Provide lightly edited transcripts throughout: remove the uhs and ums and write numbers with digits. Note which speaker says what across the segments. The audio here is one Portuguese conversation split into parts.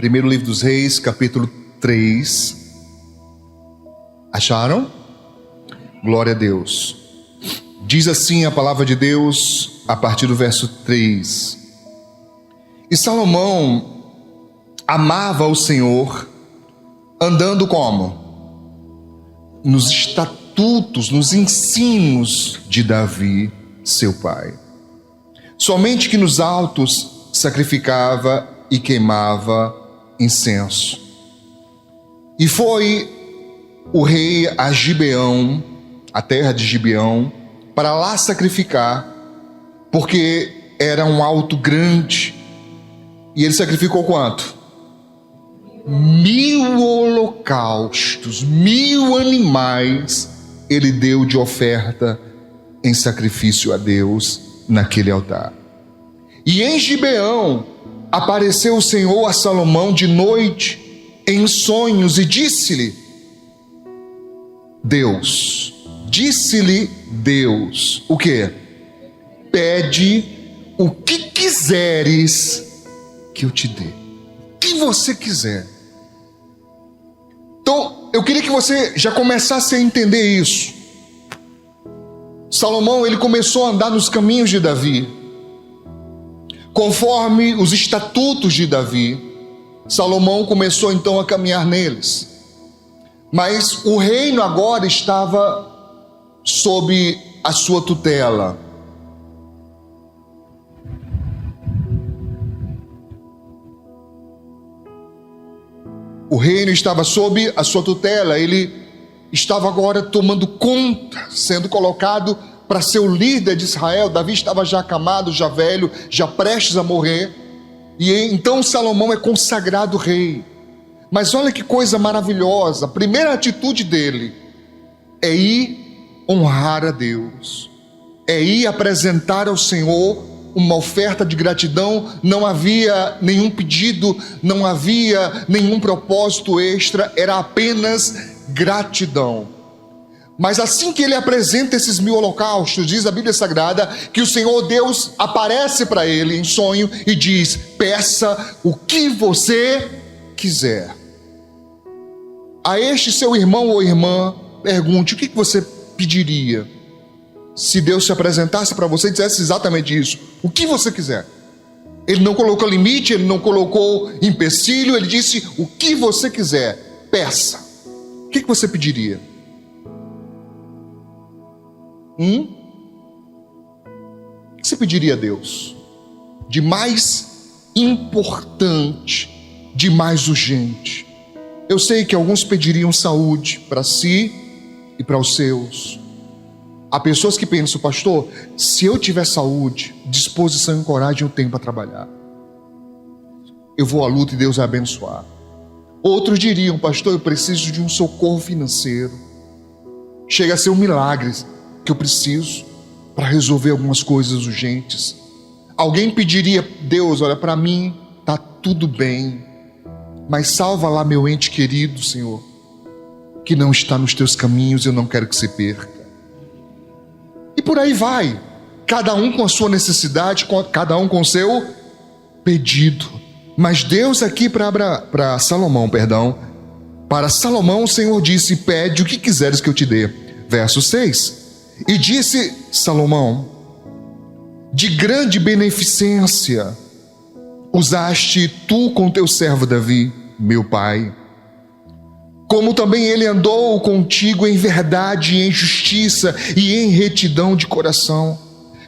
Speaker 1: Primeiro livro dos Reis, capítulo 3. Acharam? Glória a Deus. Diz assim a palavra de Deus a partir do verso 3. E Salomão amava o Senhor, andando como? Nos estatutos, nos ensinos de Davi, seu pai. Somente que nos altos sacrificava e queimava incenso. E foi o rei a Gibeão, a terra de Gibeão, para lá sacrificar, porque era um alto grande. E ele sacrificou quanto? 1000 holocaustos, 1000 animais ele deu de oferta em sacrifício a Deus naquele altar. E em Gibeão apareceu o Senhor a Salomão de noite em sonhos e disse-lhe Deus, o quê? Pede o que quiseres que eu te dê. O que você quiser. Então, eu queria que você já começasse a entender isso. Salomão, ele começou a andar nos caminhos de Davi, conforme os estatutos de Davi. Salomão começou então a caminhar neles. Mas o reino agora estava sob a sua tutela. O reino estava sob a sua tutela, ele estava agora tomando conta, sendo colocado para ser o líder de Israel. Davi estava já acamado, já velho, já prestes a morrer. E então Salomão é consagrado rei. Mas olha que coisa maravilhosa, a primeira atitude dele é ir honrar a Deus, é ir apresentar ao Senhor uma oferta de gratidão. Não havia nenhum pedido, não havia nenhum propósito extra, era apenas gratidão. Mas assim que ele apresenta esses 1000 holocaustos, diz a Bíblia Sagrada que o Senhor Deus aparece para ele em sonho e diz: peça o que você quiser. A este seu irmão ou irmã, pergunte: o que você pediria se Deus se apresentasse para você e dissesse exatamente isso? O que você quiser. Ele não colocou limite, ele não colocou empecilho, ele disse: o que você quiser, peça. O que você pediria? O que você pediria a Deus de mais importante, de mais urgente? Eu sei que alguns pediriam saúde para si e para os seus. Há pessoas que pensam: pastor, se eu tiver saúde, disposição e coragem, eu tenho para trabalhar, eu vou à luta e Deus vai abençoar. Outros diriam: pastor, eu preciso de um socorro financeiro, chega a ser um milagre que eu preciso para resolver algumas coisas urgentes. Alguém pediria: Deus, olha, para mim está tudo bem, mas salva lá meu ente querido, Senhor, que não está nos teus caminhos, eu não quero que se perca. E por aí vai, cada um com a sua necessidade, cada um com o seu pedido. Mas Deus aqui para Salomão, para Salomão o Senhor disse: pede o que quiseres que eu te dê. Verso 6. E disse Salomão: de grande beneficência usaste tu com teu servo Davi, meu pai, como também ele andou contigo em verdade, em justiça e em retidão de coração.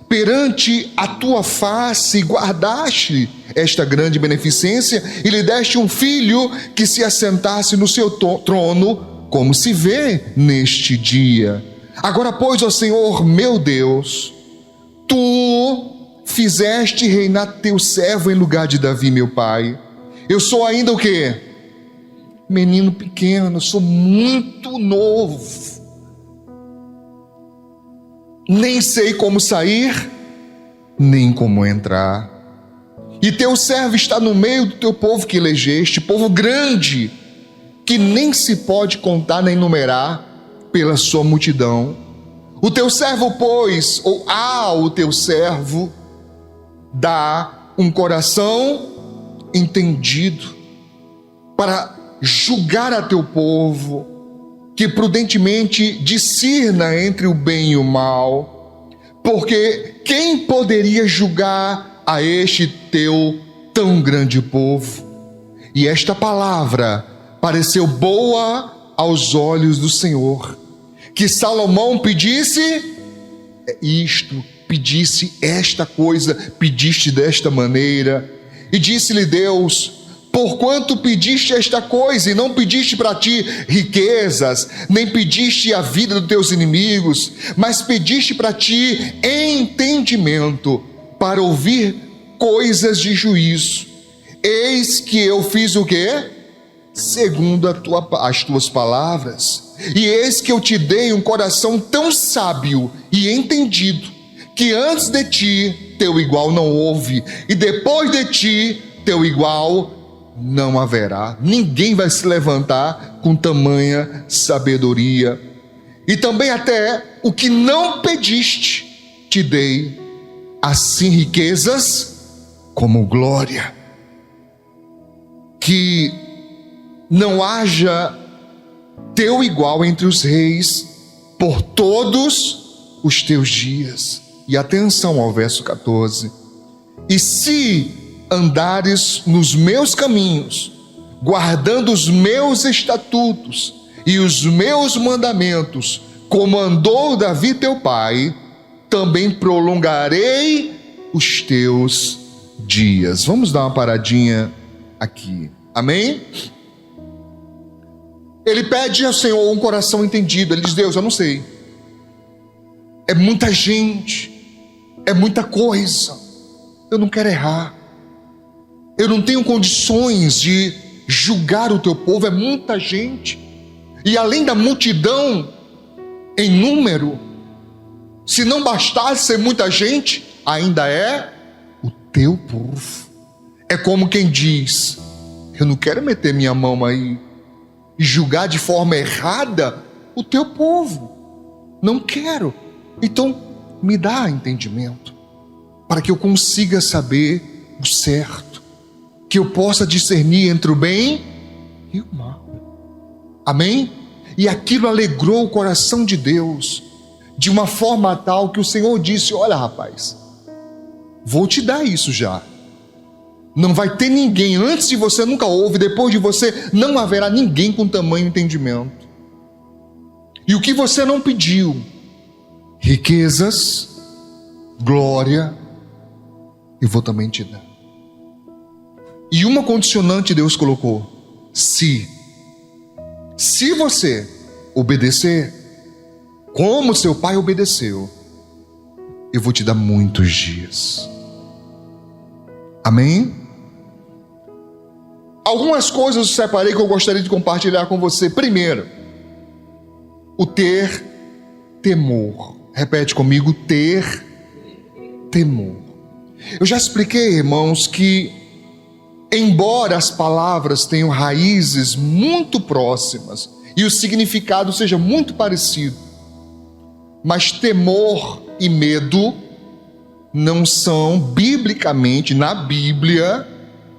Speaker 1: Perante a tua face guardaste esta grande beneficência e lhe deste um filho que se assentasse no seu trono, como se vê neste dia. Agora, pois, ó Senhor meu Deus, tu fizeste reinar teu servo em lugar de Davi, meu pai. Eu sou ainda o quê? Menino pequeno, eu sou muito novo. Nem sei como sair, nem como entrar. E teu servo está no meio do teu povo que elegeste, povo grande, que nem se pode contar nem numerar pela sua multidão. O teu servo, pois, ou o teu servo, dá um coração entendido para julgar a teu povo, que prudentemente discirna entre o bem e o mal, porque quem poderia julgar a este teu tão grande povo? E esta palavra pareceu boa aos olhos do Senhor, que Salomão pedisse isto, pedisse esta coisa, pediste desta maneira. E disse-lhe Deus: porquanto pediste esta coisa e não pediste para ti riquezas, nem pediste a vida dos teus inimigos, mas pediste para ti entendimento, para ouvir coisas de juízo. Eis que eu fiz o quê? Segundo as tuas palavras. E eis que eu te dei um coração tão sábio e entendido, que antes de ti teu igual não houve, e depois de ti teu igual não haverá. Ninguém vai se levantar com tamanha sabedoria. E também até o que não pediste te dei, assim riquezas como glória. Que não haja teu igual entre os reis por todos os teus dias. E atenção ao verso 14. E se andares nos meus caminhos, guardando os meus estatutos e os meus mandamentos, como andou Davi teu pai, também prolongarei os teus dias. Vamos dar uma paradinha aqui. Amém? Ele pede ao Senhor um coração entendido. Ele diz: Deus, eu não sei. É muita gente, é muita coisa. Eu não quero errar. Eu não tenho condições de julgar o teu povo. É muita gente. E além da multidão em número, se não bastasse ser muita gente, ainda é o teu povo. É como quem diz: eu não quero meter minha mão aí e julgar de forma errada o teu povo. Não quero. Então me dá entendimento, para que eu consiga saber o certo, que eu possa discernir entre o bem e o mal. Amém? E aquilo alegrou o coração de Deus, de uma forma tal que o Senhor disse: olha, rapaz, vou te dar isso já. Não vai ter ninguém, antes de você nunca houve, depois de você não haverá ninguém com tamanho entendimento. E o que você não pediu, riquezas, glória, eu vou também te dar. E uma condicionante Deus colocou: se você obedecer como seu pai obedeceu, eu vou te dar muitos dias. Amém? Algumas coisas eu separei que eu gostaria de compartilhar com você. Primeiro, o ter temor. Repete comigo: ter temor. Eu já expliquei, irmãos, que embora as palavras tenham raízes muito próximas e o significado seja muito parecido, mas temor e medo não são, biblicamente, na Bíblia,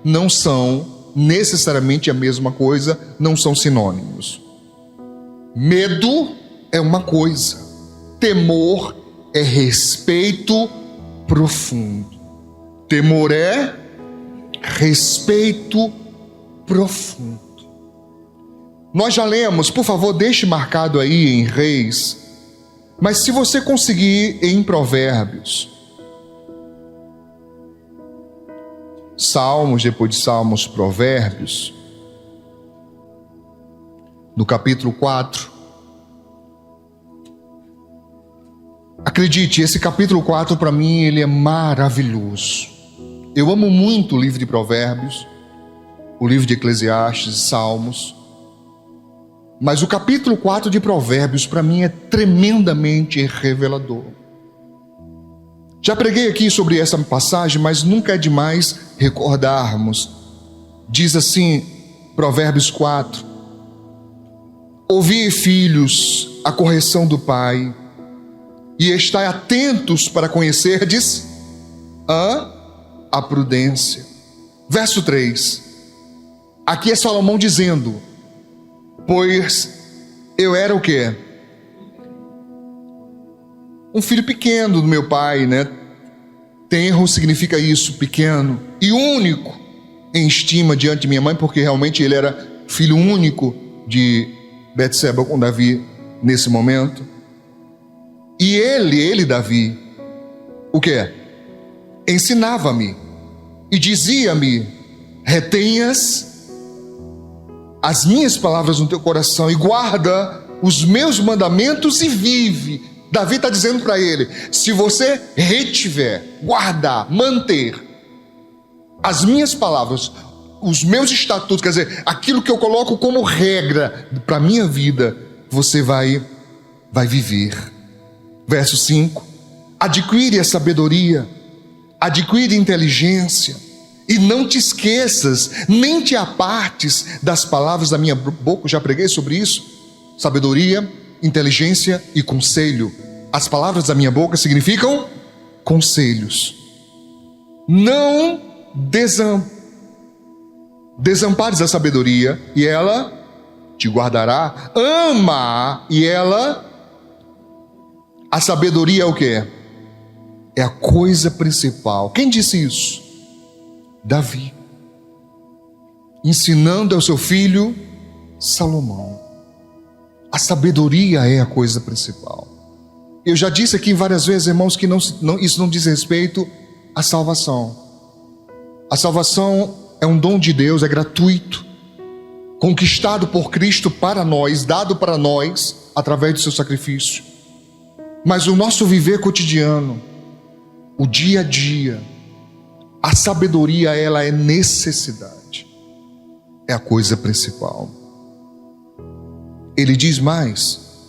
Speaker 1: não são necessariamente a mesma coisa, não são sinônimos. Medo é uma coisa, temor é respeito profundo. Temor é respeito profundo. Nós já lemos, por favor, deixe marcado aí em Reis, mas se você conseguir em Provérbios, Salmos, depois de Salmos, Provérbios, no capítulo 4. Acredite, esse capítulo 4 para mim ele é maravilhoso. Eu amo muito o livro de Provérbios, o livro de Eclesiastes e Salmos, mas o capítulo 4 de Provérbios para mim é tremendamente revelador. Já preguei aqui sobre essa passagem, mas nunca é demais recordarmos. Diz assim, Provérbios 4: ouvi, filhos, a correção do pai, e estai atentos para conhecerdes a prudência. Verso 3: Aqui é Salomão dizendo: pois eu era o quê? Um filho pequeno do meu pai, né? Tenro significa isso, pequeno, e único em estima diante de minha mãe, porque realmente ele era filho único de Betseba com Davi nesse momento. E ele, Davi, o quê? Ensinava-me e dizia-me: retenhas as minhas palavras no teu coração e guarda os meus mandamentos e vive. Davi está dizendo para ele: se você retiver, guardar, manter as minhas palavras, os meus estatutos, quer dizer, aquilo que eu coloco como regra para a minha vida, você vai viver. Verso 5: adquire a sabedoria, adquire inteligência, e não te esqueças, nem te apartes das palavras da minha boca. Eu já preguei sobre isso. Sabedoria, inteligência e conselho. As palavras da minha boca significam conselhos. Não desampares a sabedoria, e ela te guardará. Ama, e ela... A sabedoria é o quê? É a coisa principal. Quem disse isso? Davi, ensinando ao seu filho Salomão. A sabedoria é a coisa principal. Eu já disse aqui várias vezes, irmãos, que isso não diz respeito à salvação. A salvação é um dom de Deus, é gratuito, conquistado por Cristo para nós, dado para nós através do seu sacrifício. Mas o nosso viver cotidiano, o dia a dia, a sabedoria, ela é necessidade, é a coisa principal. Ele diz mais: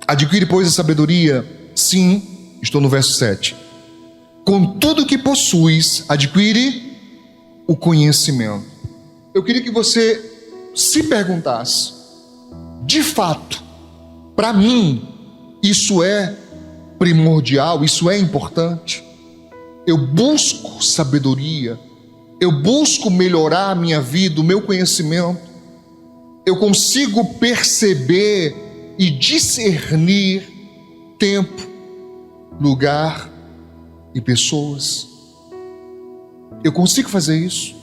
Speaker 1: adquire, pois, a sabedoria, sim, estou no verso 7, com tudo que possuis, adquire o conhecimento. Eu queria que você se perguntasse: de fato, para mim, isso é primordial, isso é importante? Eu busco sabedoria, eu busco melhorar a minha vida, o meu conhecimento. Eu consigo perceber e discernir tempo, lugar e pessoas. Eu consigo fazer isso.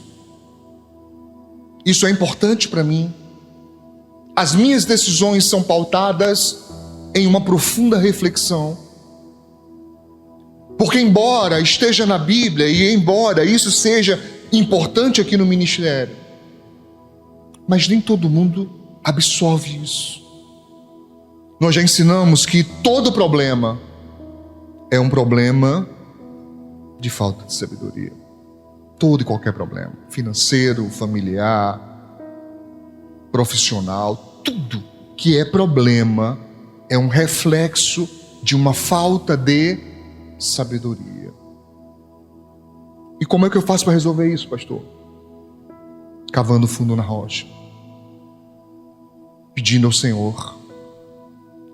Speaker 1: Isso é importante para mim. As minhas decisões são pautadas em uma profunda reflexão. Porque embora esteja na Bíblia e embora isso seja importante aqui no ministério, mas nem todo mundo absorve isso. Nós já ensinamos que todo problema é um problema de falta de sabedoria. Todo e qualquer problema, financeiro, familiar, profissional, tudo que é problema é um reflexo de uma falta de sabedoria. E como é que eu faço para resolver isso, pastor? Cavando fundo na rocha, pedindo ao Senhor,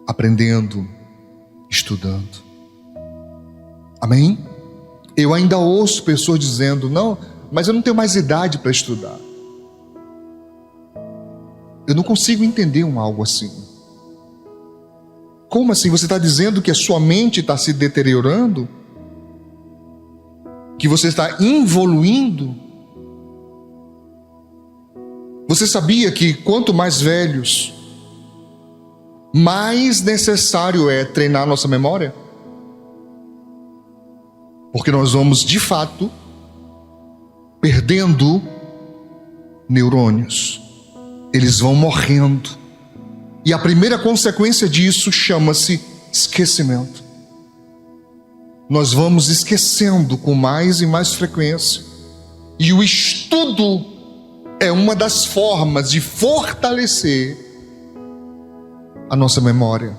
Speaker 1: aprendendo, estudando. Amém? Eu ainda ouço pessoas dizendo: não, mas eu não tenho mais idade para estudar. Eu não consigo entender algo assim. Como assim? Você está dizendo que a sua mente está se deteriorando? Que você está evoluindo? Você sabia que quanto mais velhos, mais necessário é treinar nossa memória? Porque nós vamos, de fato, perdendo neurônios. Eles vão morrendo. E a primeira consequência disso chama-se esquecimento. Nós vamos esquecendo com mais e mais frequência. E o estudo é uma das formas de fortalecer a nossa memória.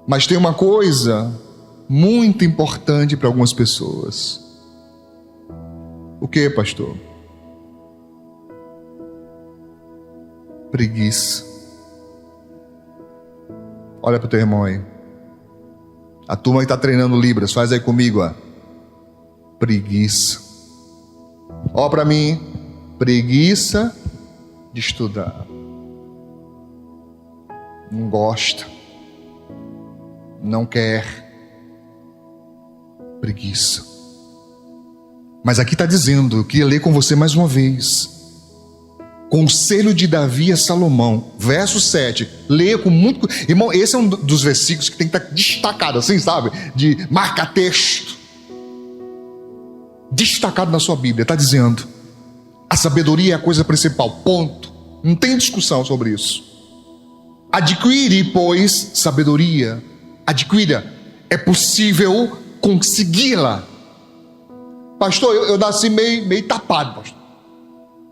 Speaker 1: Mas tem uma coisa muito importante para algumas pessoas. O que, pastor? Preguiça. Olha para o teu irmão aí. A turma que está treinando Libras, faz aí comigo, ó. Preguiça. Ó para mim. Preguiça de estudar. Não gosta. Não quer. Preguiça. Mas aqui está dizendo, eu queria ler com você mais uma vez. Conselho de Davi a Salomão, verso 7. Leia com muito... Irmão, esse é um dos versículos que tem que estar destacado, assim, sabe? De marcar texto. Destacado na sua Bíblia. Está dizendo, a sabedoria é a coisa principal, ponto. Não tem discussão sobre isso. Adquire, pois, sabedoria. Adquira. É possível consegui-la. Pastor, eu nasci meio tapado, pastor.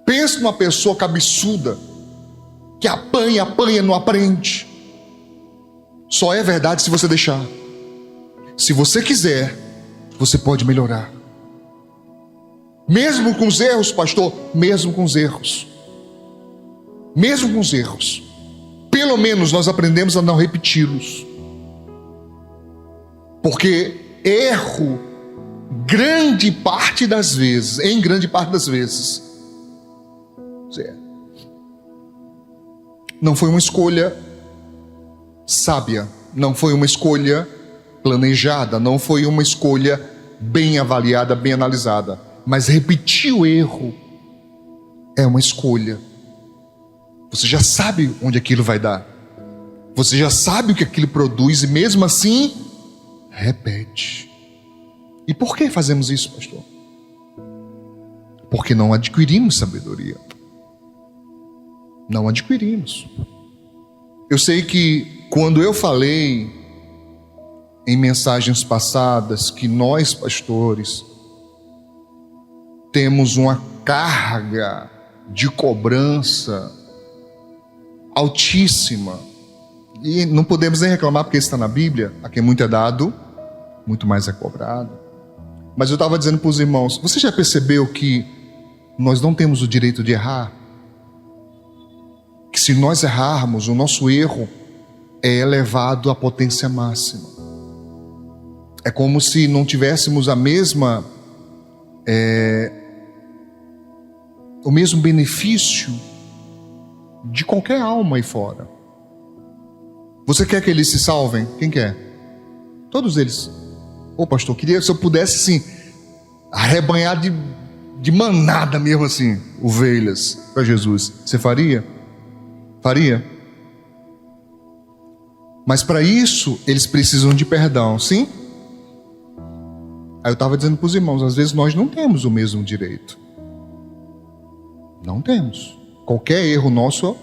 Speaker 1: Pensa numa pessoa cabeçuda, que apanha, não aprende. Só é verdade se você deixar. Se você quiser, você pode melhorar. Mesmo com os erros, pastor, mesmo com os erros. Mesmo com os erros. Pelo menos nós aprendemos a não repeti-los. Porque erro, em grande parte das vezes, não foi uma escolha sábia, não foi uma escolha planejada, não foi uma escolha bem avaliada, bem analisada, mas repetir o erro é uma escolha. Você já sabe onde aquilo vai dar, você já sabe o que aquilo produz e mesmo assim repete. E por que fazemos isso, pastor? Porque não adquirimos sabedoria. Não adquirimos. Eu sei que quando eu falei em mensagens passadas que nós, pastores, temos uma carga de cobrança altíssima, e não podemos nem reclamar porque isso está na Bíblia, a quem muito é dado, muito mais é cobrado. Mas eu estava dizendo para os irmãos, você já percebeu que nós não temos o direito de errar? Que se nós errarmos, o nosso erro é elevado à potência máxima. É como se não tivéssemos o mesmo benefício de qualquer alma aí fora. Você quer que eles se salvem? Quem quer? Todos eles. Ô pastor, queria se eu pudesse assim arrebanhar de manada mesmo assim, ovelhas para Jesus. Você faria? Faria? Mas para isso eles precisam de perdão, sim? Aí eu estava dizendo para os irmãos, às vezes nós não temos o mesmo direito. Não temos. Qualquer erro nosso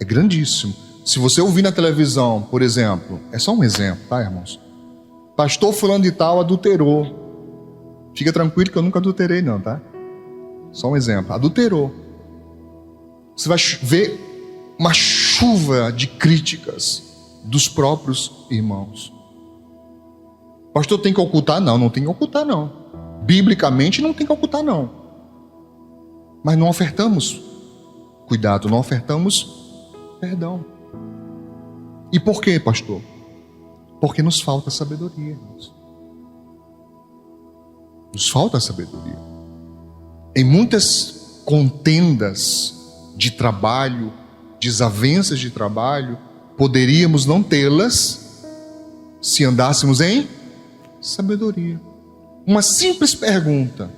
Speaker 1: é grandíssimo. Se você ouvir na televisão, por exemplo, é só um exemplo, tá, irmãos? Pastor fulano de tal adulterou. Fica tranquilo que eu nunca adulterei não, tá? Só um exemplo, adulterou. Você vai ver uma chuva de críticas dos próprios irmãos. Pastor, tem que ocultar? Não, não tem que ocultar não. Biblicamente não tem que ocultar não. Mas não ofertamos cuidado, não ofertamos perdão. E por quê, pastor? Porque nos falta sabedoria, irmãos. Nos falta sabedoria. Em muitas contendas de trabalho, desavenças de trabalho, poderíamos não tê-las se andássemos em sabedoria. Uma simples pergunta.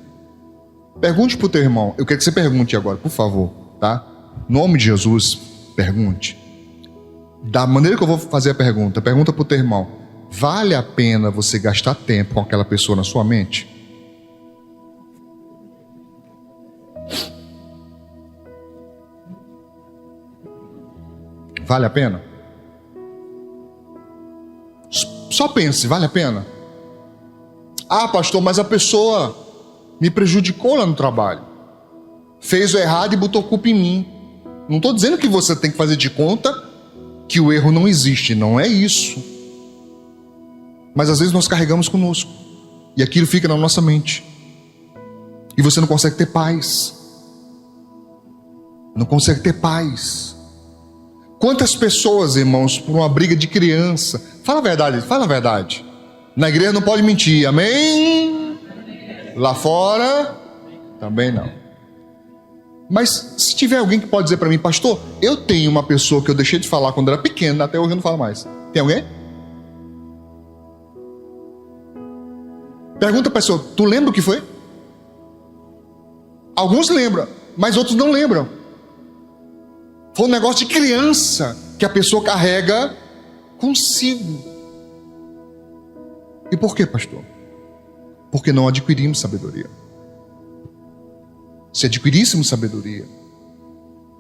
Speaker 1: Pergunte para o teu irmão. Eu quero que você pergunte agora, por favor, tá? Em nome de Jesus, pergunte. Da maneira que eu vou fazer a pergunta, pergunta para o teu irmão: vale a pena você gastar tempo com aquela pessoa na sua mente? Vale a pena? Só pense, vale a pena? Ah, pastor, mas a pessoa me prejudicou lá no trabalho, fez o errado e botou culpa em mim. Não estou dizendo que você tem que fazer de conta que o erro não existe, não é isso. Mas às vezes nós carregamos conosco e aquilo fica na nossa mente e você não consegue ter paz. Não consegue ter paz. Quantas pessoas, irmãos, por uma briga de criança, fala a verdade, fala a verdade. Na igreja não pode mentir, amém? Lá fora, também não. Mas se tiver alguém que pode dizer para mim, pastor, eu tenho uma pessoa que eu deixei de falar quando era pequena, até hoje eu não falo mais. Tem alguém? Pergunta a pessoa, tu lembra o que foi? Alguns lembram, mas outros não lembram. Foi um negócio de criança que a pessoa carrega consigo. E por quê, pastor? Porque não adquirimos sabedoria. Se adquiríssemos sabedoria,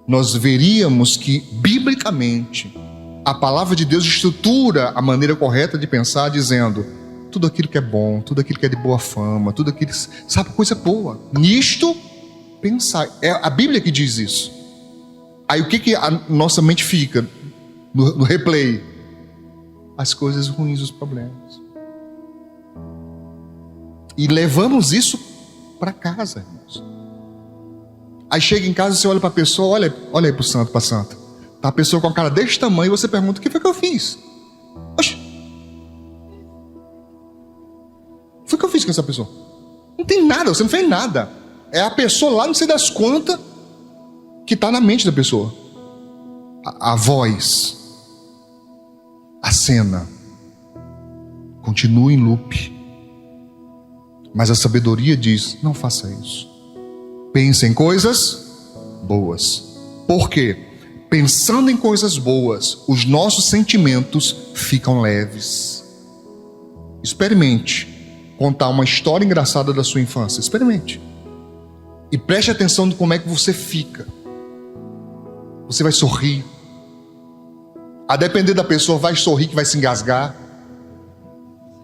Speaker 1: nós veríamos que, biblicamente, a palavra de Deus estrutura a maneira correta de pensar, dizendo tudo aquilo que é bom, tudo aquilo que é de boa fama, tudo aquilo que, sabe, coisa boa. Nisto, pensar. É a Bíblia que diz isso. Aí o que a nossa mente fica no replay? As coisas ruins, os problemas. E levamos isso para casa, irmãos. Aí chega em casa, você olha para a pessoa, olha aí para o santo, para a santa. Tá a pessoa com a cara desse tamanho e você pergunta, o que foi que eu fiz? Oxe, o que foi que eu fiz com essa pessoa? Não tem nada, você não fez nada. É a pessoa lá, não sei das quantas, que está na mente da pessoa. A voz, a cena, continua em loop. Mas a sabedoria diz, não faça isso. Pense em coisas boas. Por quê? Pensando em coisas boas, os nossos sentimentos ficam leves. Experimente contar uma história engraçada da sua infância. Experimente. E preste atenção de como é que você fica. Você vai sorrir. A depender da pessoa, vai sorrir que vai se engasgar.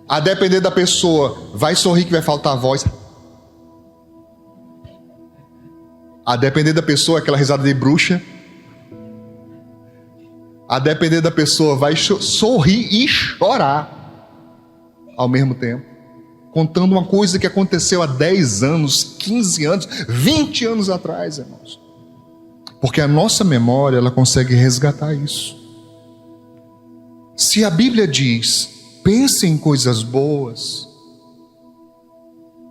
Speaker 1: A depender da pessoa, vai sorrir que vai faltar a voz. A depender da pessoa, aquela risada de bruxa. A depender da pessoa, vai sorrir e chorar ao mesmo tempo, contando uma coisa que aconteceu há 10 anos, 15 anos, 20 anos atrás, irmãos. Porque a nossa memória, ela consegue resgatar isso. Se a Bíblia diz, pense em coisas boas,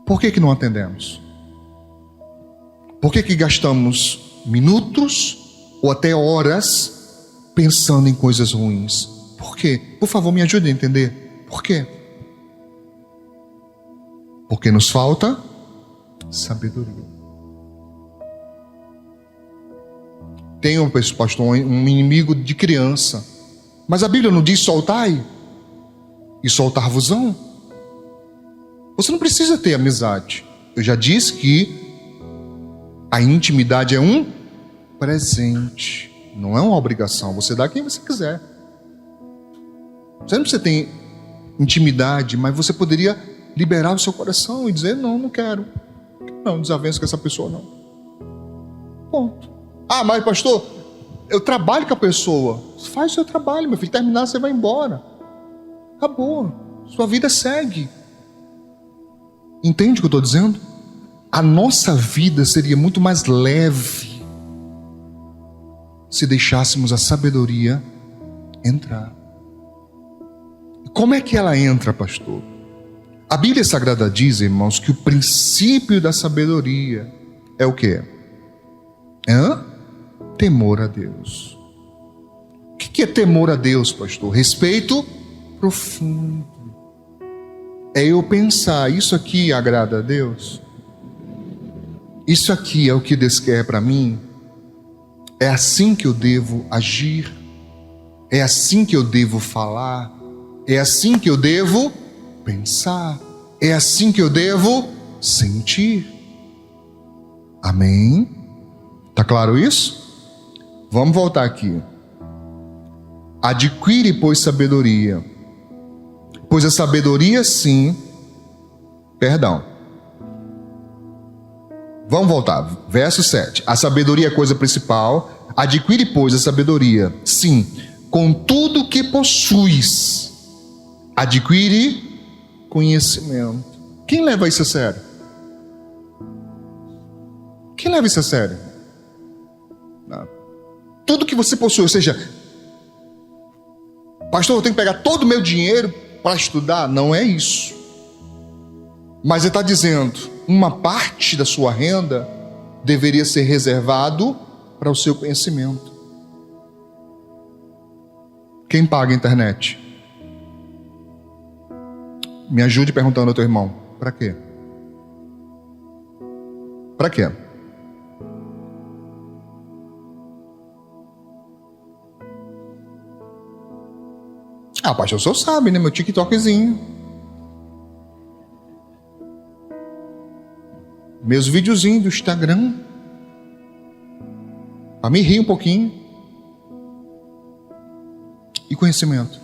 Speaker 1: por que não atendemos? Por que gastamos minutos ou até horas pensando em coisas ruins? Por quê? Por favor, me ajude a entender. Por quê? Porque nos falta sabedoria. Tem pastor, um inimigo de criança. Mas a Bíblia não diz soltai e soltar-vos-ão? Você não precisa ter amizade. Eu já disse que a intimidade é um presente, não é uma obrigação. Você dá quem você quiser. Você não precisa ter intimidade, mas você poderia liberar o seu coração e dizer, não quero. Não, desavenço com essa pessoa, não. Ponto. Ah, mas pastor, eu trabalho com a pessoa. Faz o seu trabalho, meu filho. Terminar, você vai embora. Acabou. Sua vida segue. Entende o que eu estou dizendo? A nossa vida seria muito mais leve se deixássemos a sabedoria entrar. Como é que ela entra, pastor? A Bíblia Sagrada diz, irmãos, que o princípio da sabedoria é o quê? Temor a Deus. O que é temor a Deus, pastor? Respeito profundo. É eu pensar, isso aqui agrada a Deus? Isso aqui é o que Deus quer para mim? É assim que eu devo agir? É assim que eu devo falar? É assim que eu devo pensar? É assim que eu devo sentir? Amém? Tá claro isso? Vamos voltar aqui. Adquire, pois, sabedoria. Pois a sabedoria, sim... Perdão. Vamos voltar. Verso 7. A sabedoria é a coisa principal. Adquire, pois, a sabedoria. Sim, com tudo que possuis. Adquire conhecimento. Quem leva isso a sério? Quem leva isso a sério? Tudo que você possui, ou seja, pastor, eu tenho que pegar todo o meu dinheiro para estudar? Não é isso. Mas ele está dizendo, uma parte da sua renda deveria ser reservado para o seu conhecimento. Quem paga a internet? Me ajude perguntando ao teu irmão. Para quê? Para quê? Ah, pastor, o senhor sabe, né? Meu TikTokzinho. Meus videozinhos do Instagram. Para me rir um pouquinho. E conhecimento?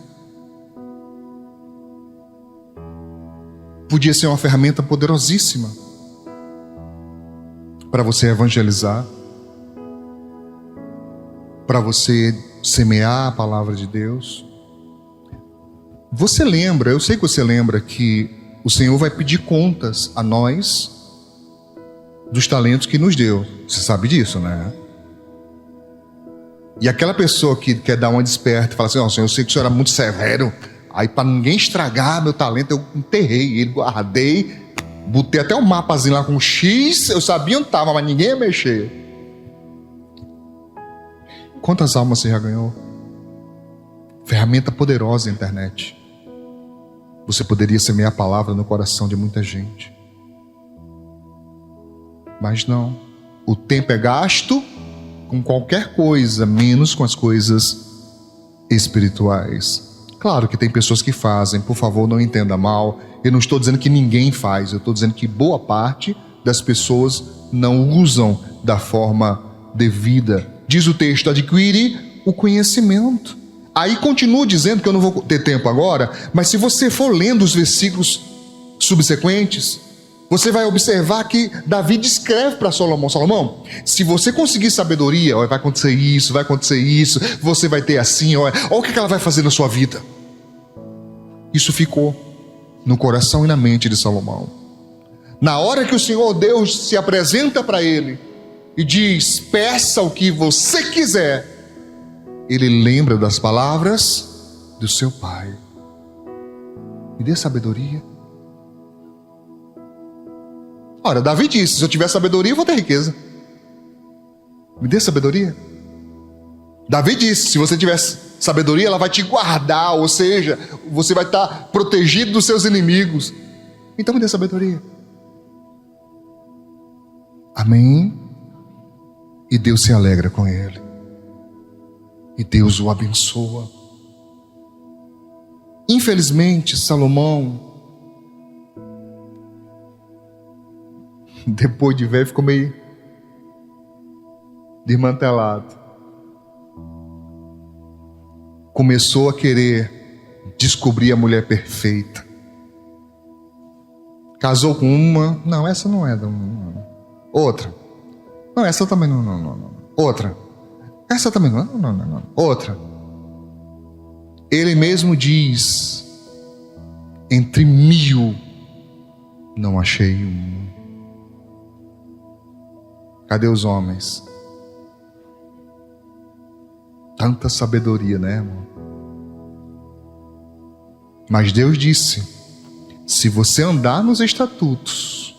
Speaker 1: Podia ser uma ferramenta poderosíssima para você evangelizar, para você semear a palavra de Deus. Você lembra, eu sei que você lembra que o Senhor vai pedir contas a nós dos talentos que nos deu. Você sabe disso, né? E aquela pessoa que quer dar uma desperta e fala assim: ó, Senhor, eu sei que o Senhor era muito severo. Aí, para ninguém estragar meu talento, eu enterrei ele, guardei, botei até um mapazinho lá com um X, eu sabia onde estava, mas ninguém ia mexer. Quantas almas você já ganhou? Ferramenta poderosa a internet. Você poderia semear a palavra no coração de muita gente. Mas não. O tempo é gasto com qualquer coisa, menos com as coisas espirituais. Claro que tem pessoas que fazem, por favor, não entenda mal. Eu não estou dizendo que ninguém faz, eu estou dizendo que boa parte das pessoas não usam da forma devida. Diz o texto: adquire o conhecimento. Aí continua dizendo, que eu não vou ter tempo agora, mas se você for lendo os versículos subsequentes, você vai observar que Davi descreve para Salomão: Salomão, se você conseguir sabedoria, vai acontecer isso, você vai ter assim, olha o que ela vai fazer na sua vida. Isso ficou no coração e na mente de Salomão. Na hora que o Senhor Deus se apresenta para ele e diz: peça o que você quiser, ele lembra das palavras do seu pai: me dê sabedoria. Ora, Davi disse: se eu tiver sabedoria, eu vou ter riqueza. Me dê sabedoria. Davi disse: se você tiver sabedoria, ela vai te guardar, ou seja, você vai estar protegido dos seus inimigos. Então me dê sabedoria. Amém? E Deus se alegra com ele. E Deus o abençoa. Infelizmente, Salomão, depois de velho, ficou meio desmantelado. Começou a querer descobrir a mulher perfeita. Casou com uma. Não, essa não é. Outra. Não, essa também não. Outra. Essa também não. Outra. Ele mesmo diz: entre 1000 não achei uma. Cadê os homens? Tanta sabedoria, né, irmão? Mas Deus disse: se você andar nos estatutos,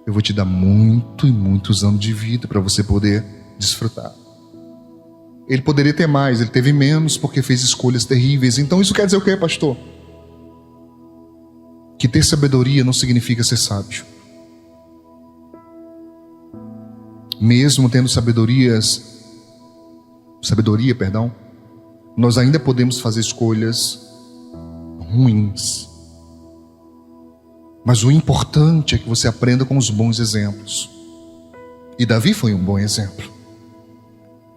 Speaker 1: eu vou te dar muito e muitos anos de vida para você poder desfrutar. Ele poderia ter mais, ele teve menos porque fez escolhas terríveis. Então isso quer dizer o quê, pastor? Que ter sabedoria não significa ser sábio. Mesmo tendo sabedoria, nós ainda podemos fazer escolhas ruins. Mas o importante é que você aprenda com os bons exemplos. E Davi foi um bom exemplo.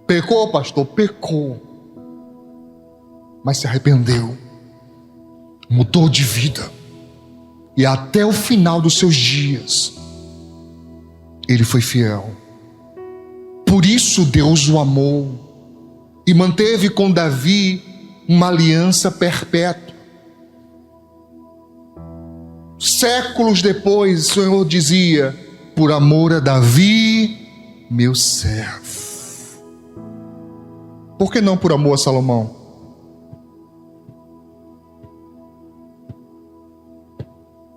Speaker 1: Pecou, pastor? Pecou. Mas se arrependeu. Mudou de vida. E até o final dos seus dias, ele foi fiel. Por isso Deus o amou e manteve com Davi uma aliança perpétua. Séculos depois, o Senhor dizia: por amor a Davi, meu servo. Por que não por amor a Salomão?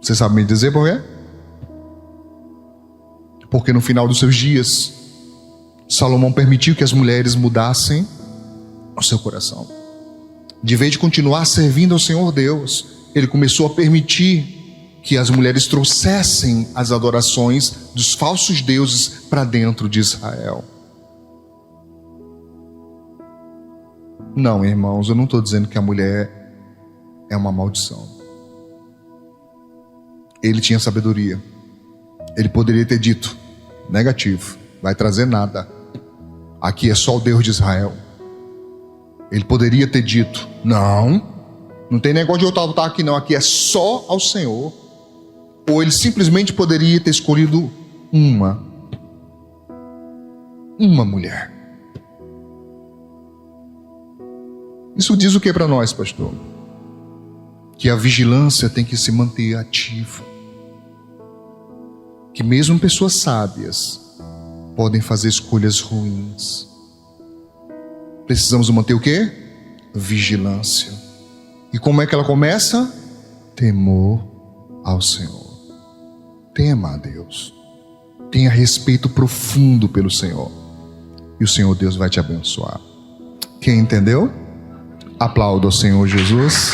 Speaker 1: Você sabe me dizer por quê? Porque no final dos seus dias, Salomão permitiu que as mulheres mudassem o seu coração. De vez de continuar servindo ao Senhor Deus, ele começou a permitir que as mulheres trouxessem as adorações dos falsos deuses para dentro de Israel. Não, irmãos, eu não estou dizendo que a mulher é uma maldição. Ele tinha sabedoria. Ele poderia ter dito: negativo, vai trazer nada. Aqui é só o Deus de Israel. Ele poderia ter dito: não tem negócio de eu altar aqui não, aqui é só ao Senhor. Ou ele simplesmente poderia ter escolhido uma mulher. Isso diz o que para nós, pastor? Que a vigilância tem que se manter ativa. Que mesmo pessoas sábias podem fazer escolhas ruins. Precisamos manter o quê? Vigilância. E como é que ela começa? Temor ao Senhor. Tema a Deus. Tenha respeito profundo pelo Senhor. E o Senhor Deus vai te abençoar. Quem entendeu? Aplauda ao Senhor Jesus.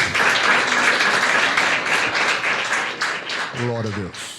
Speaker 1: Glória a Deus.